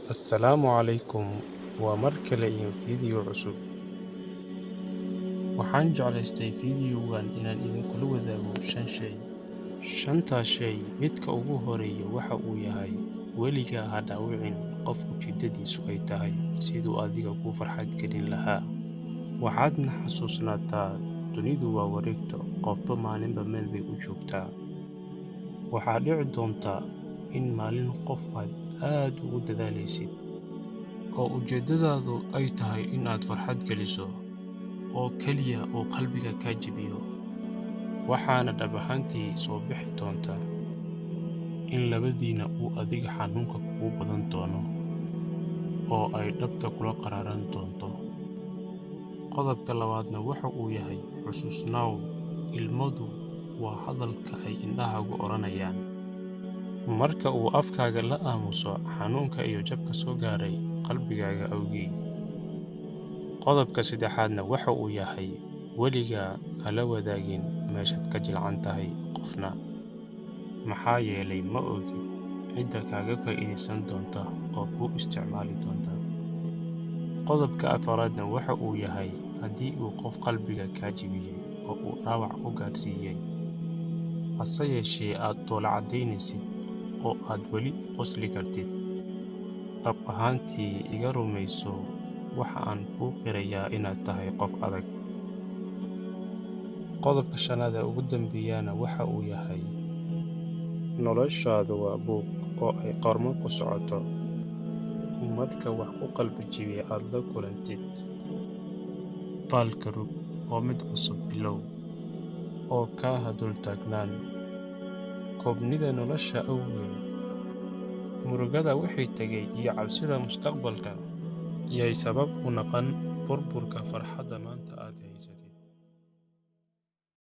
Assalaamu calaykum. Waa mar kale iyo fiidiyoo cusub. Waxaan jeclaystay fiidiyowgan inaan idinkula wadaago 5 shay. 5taas shay midka ugu horeeya waxa uu yahay weligaa ha dhaawicin qof ujeedadiisu ay tahay siduu adiga kuu farxad gelin lahaa. Waxaadna xasuusnaataa dunidu waa wareegto, qofba maalinba meel bay u joogtaa. Waxaa dhici doonta in maalin qof aad ugu dadaalaysid oo ujeeddadaadu ay tahay in aad farxad geliso oo keliya uu qalbiga kaa jebiyo. Waxaana dhab ahaantii soo bixi doonta in labadiinna uu adiga xanuunka kugu badan doono oo ay dhabta kula qaraaran doonto. Qodobka labaadna waxa uu yahay xusuusnaaw, ilmadu waa hadalka ay indhahaagu odhanayaan marka uu afkaaga la aamuso xanuunka iyo jabka soo gaaray qalbigaaga awgii. Qodobka saddexaadna waxa uu yahay weligaa hala wadaagin meeshaad ka jilcan tahay qofna, maxaa yeelay ma ogid cidda kaaga faa'iidaysan doonta oo kuu isticmaali doonta. Qodobka afaraadna waxa uu yahay haddii uu qof qalbiga kaa jebiyey oo uu dhaawac ku gaadhsiiyey, hase yeeshee aad dhoola caddaynaysid oo aad weli qosli kartid, dhab ahaantii iga rumayso waxa aan kuu qirayaa inaad tahay qof adag. Qodobka shanaad ee ugu dambeeyana waxa uu yahay noloshaadu waa buug oo ay qormo ku socoto. Marka wax ku qalbi jebiya aad la kulantid, baalka rug oo mid cusub bilow oo kaa ha dul taagnaan koobnida nolosha awgeed. Murugada wixii tegay iyo cabsida mustaqbalka yay sabab u noqon burburka farxadda maanta aad haysatid.